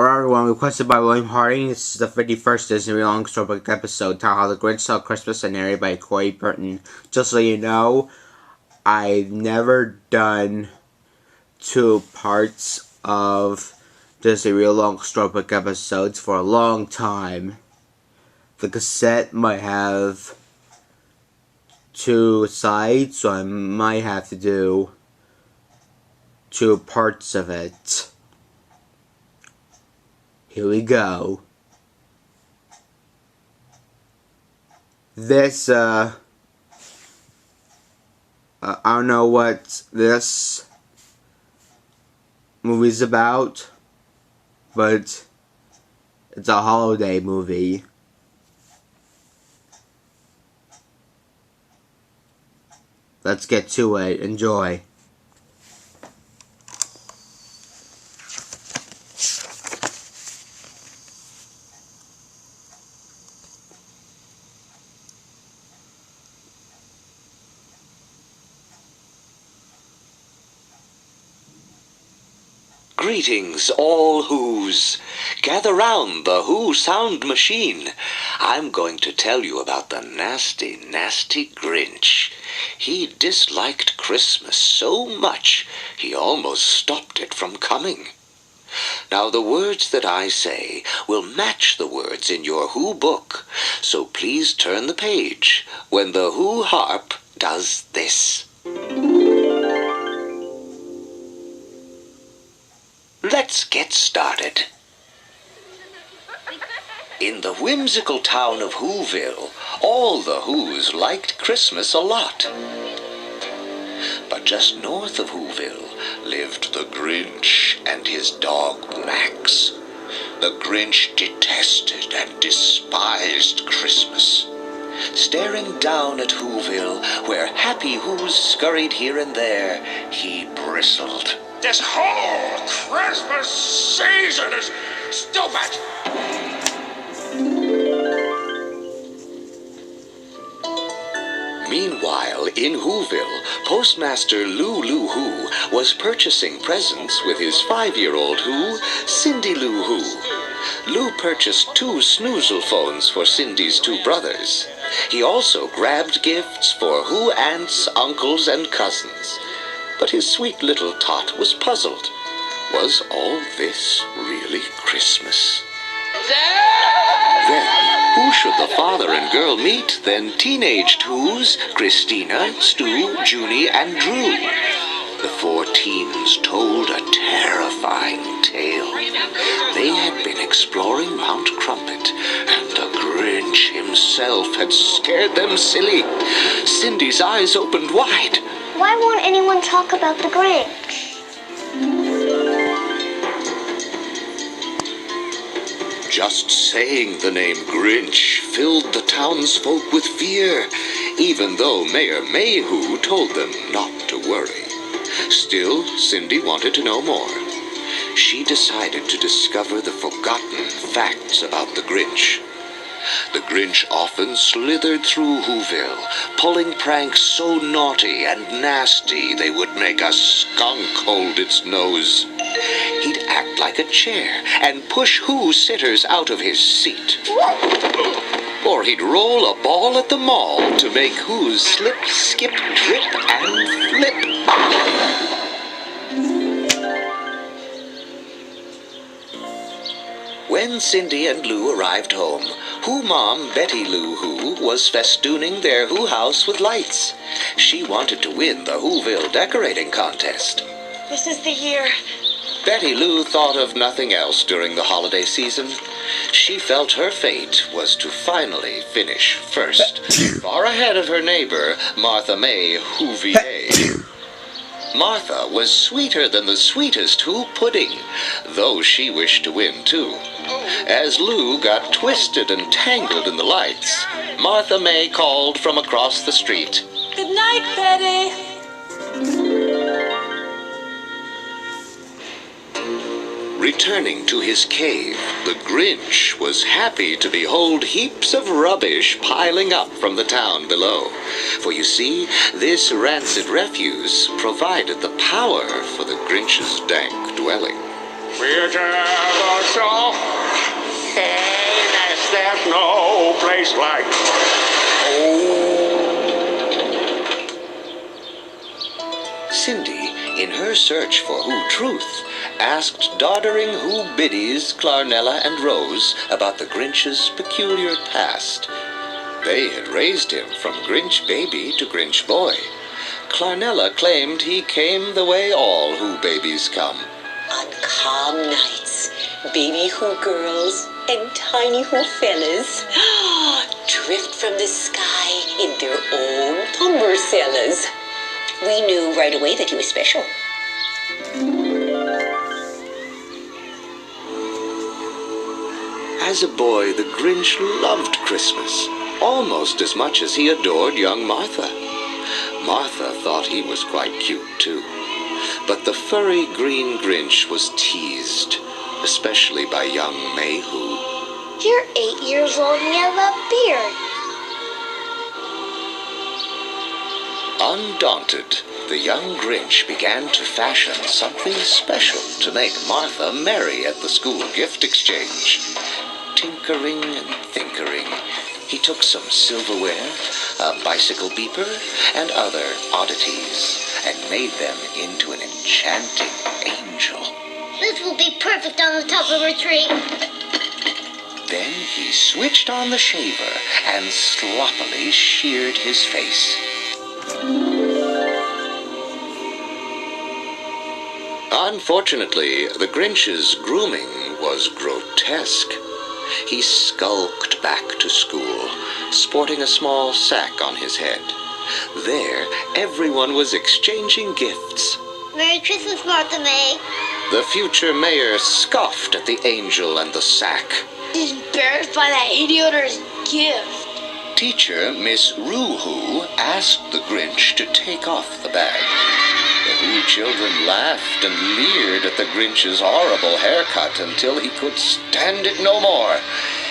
Alright everyone, requested by William Harding. This is the 51st Disney Long Storybook episode, titled How the Grinch Stole Christmas and narrated by Corey Burton. Just so you know, I've never done 2 parts of Disney Real Long Storybook episodes for a long time. The cassette might have 2 sides, so I might have to do 2 parts of it. Here we go. This, I don't know what this movie's about, but it's a holiday movie. Let's get to it. Enjoy. Greetings, all Whos. Gather round the Who sound machine. I'm going to tell you about the nasty, nasty Grinch. He disliked Christmas so much, he almost stopped it from coming. Now, the words that I say will match the words in your Who book, so please turn the page when the Who harp does this. Let's get started. In the whimsical town of Whoville, all the Whos liked Christmas a lot. But just north of Whoville lived the Grinch and his dog Max. The Grinch detested and despised Christmas. Staring down at Whoville, where happy Whos scurried here and there, he bristled. This whole Christmas season is stupid! Meanwhile, in Whoville, Postmaster Lou Who was purchasing presents with his 5-year-old Who, Cindy Lou Who. Lou purchased 2 snoozle phones for Cindy's 2 brothers. He also grabbed gifts for Who aunts, uncles, and cousins. But his sweet little tot was puzzled. Was all this really Christmas? Then, who should the father and girl meet than teenaged Whos, Christina, Stu, Junie, and Drew? The 4 teens told a terrifying tale. They had been exploring Mount Crumpet, and the Grinch himself had scared them silly. Cindy's eyes opened wide. Why won't anyone talk about the Grinch? Just saying the name Grinch filled the townsfolk with fear, even though Mayor Mayhew told them not to worry. Still, Cindy wanted to know more. She decided to discover the forgotten facts about the Grinch. The Grinch often slithered through Whoville, pulling pranks so naughty and nasty they would make a skunk hold its nose. He'd act like a chair and push Who sitters out of his seat. Or he'd roll a ball at the mall to make Who's slip, skip, trip, and flip. When Cindy and Lou arrived home, Who Mom Betty Lou Who was festooning their Who house with lights. She wanted to win the Whoville decorating contest. This is the year. Betty Lou thought of nothing else during the holiday season. She felt her fate was to finally finish first, far ahead of her neighbor, Martha May Whovier. Martha was sweeter than the sweetest Who pudding, though she wished to win too. As Lou got twisted and tangled in the lights, Martha May called from across the street. Good night, Betty. Returning to his cave, the Grinch was happy to behold heaps of rubbish piling up from the town below. For you see, this rancid refuse provided the power for the Grinch's dank dwelling. We'll have a tastes like. Oh. Cindy, in her search for Who Truth, asked doddering Who Biddies, Clarnella, and Rose about the Grinch's peculiar past. They had raised him from Grinch baby to Grinch boy. Clarnella claimed he came the way all Who babies come. On calm nights, baby Who girls and tiny Who fellas drift from the sky in their own umbrellas. We knew right away that he was special. As a boy, the Grinch loved Christmas, almost as much as he adored young Martha. Martha thought he was quite cute, too. But the furry green Grinch was teased, especially by young Mayhew. You're 8 years old and you have a beard. Undaunted, the young Grinch began to fashion something special to make Martha merry at the school gift exchange. Tinkering and thinkering, he took some silverware, a bicycle beeper, and other oddities, and made them into an enchanting angel. This will be perfect on the top of our tree. Then he switched on the shaver and sloppily sheared his face. Unfortunately, the Grinch's grooming was grotesque. He skulked back to school, sporting a small sack on his head. There, everyone was exchanging gifts. Merry Christmas, Martha May. The future mayor scoffed at the angel and the sack. He's embarrassed by that idioter's gift. Teacher Miss Roo-Hoo asked the Grinch to take off the bag. The Who children laughed and leered at the Grinch's horrible haircut until he could stand it no more.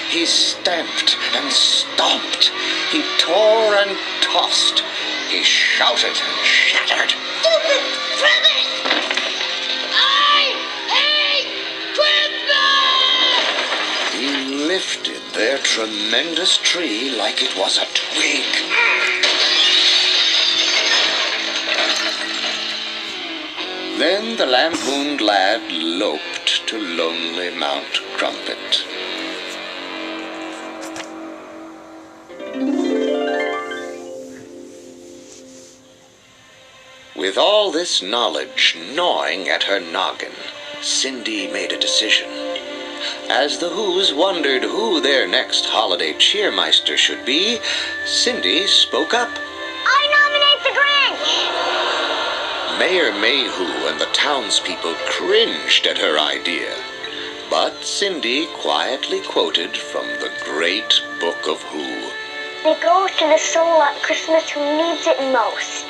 He stamped and stomped. He tore and tossed. He shouted and shattered. Stupid feathers! I hate Christmas! He lifted their tremendous tree like it was a twig. Then the lampooned lad loped to lonely Mount Crumpet. With all this knowledge gnawing at her noggin, Cindy made a decision. As the Who's wondered who their next holiday cheermeister should be, Cindy spoke up. I nominate the Grinch! Mayor Mayhew and the townspeople cringed at her idea. But Cindy quietly quoted from the great Book of Who. It goes to the soul at Christmas who needs it most.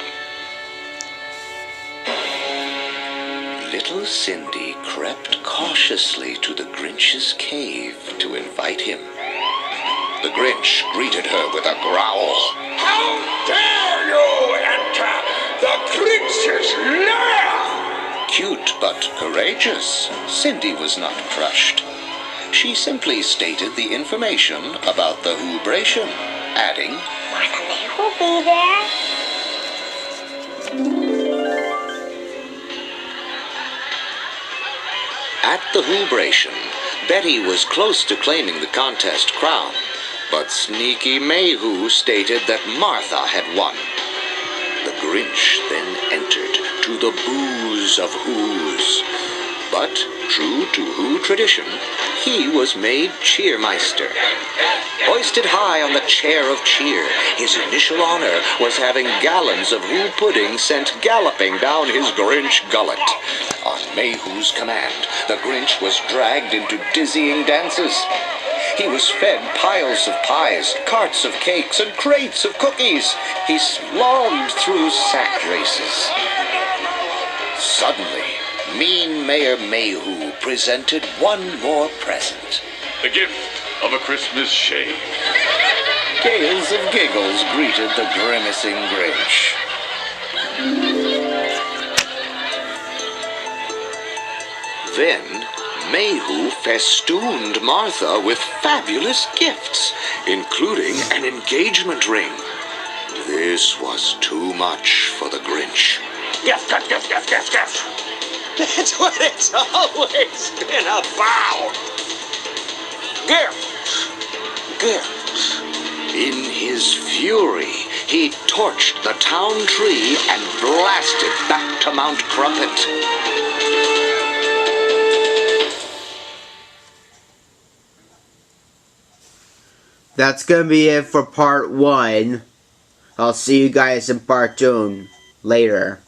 Little Cindy crept cautiously to the Grinch's cave to invite him. The Grinch greeted her with a growl. How dare you enter the Grinch's lair? Cute but courageous, Cindy was not crushed. She simply stated the information about the Who-bration, adding, Martha May will be there. At the Who-bration, Betty was close to claiming the contest crown, but sneaky Mayhew stated that Martha had won. The Grinch then entered to the booze of Who's. But, true to Who tradition, he was made cheermeister. Hoisted high on the chair of cheer, his initial honor was having gallons of Who pudding sent galloping down his Grinch gullet. On Mayhew's command, the Grinch was dragged into dizzying dances. He was fed piles of pies, carts of cakes, and crates of cookies. He slogged through sack races. Suddenly, mean Mayor Mayhew presented one more present. The gift of a Christmas shave. Gales of giggles greeted the grimacing Grinch. Then, Mayhew festooned Martha with fabulous gifts, including an engagement ring. This was too much for the Grinch. Gift, gift, gift, gift, gift, gift. That's what it's always been about. Gifts. Gifts. In his fury, he torched the town tree and blasted back to Mount Crumpet. That's gonna be it for part 1. I'll see you guys in part 2 later.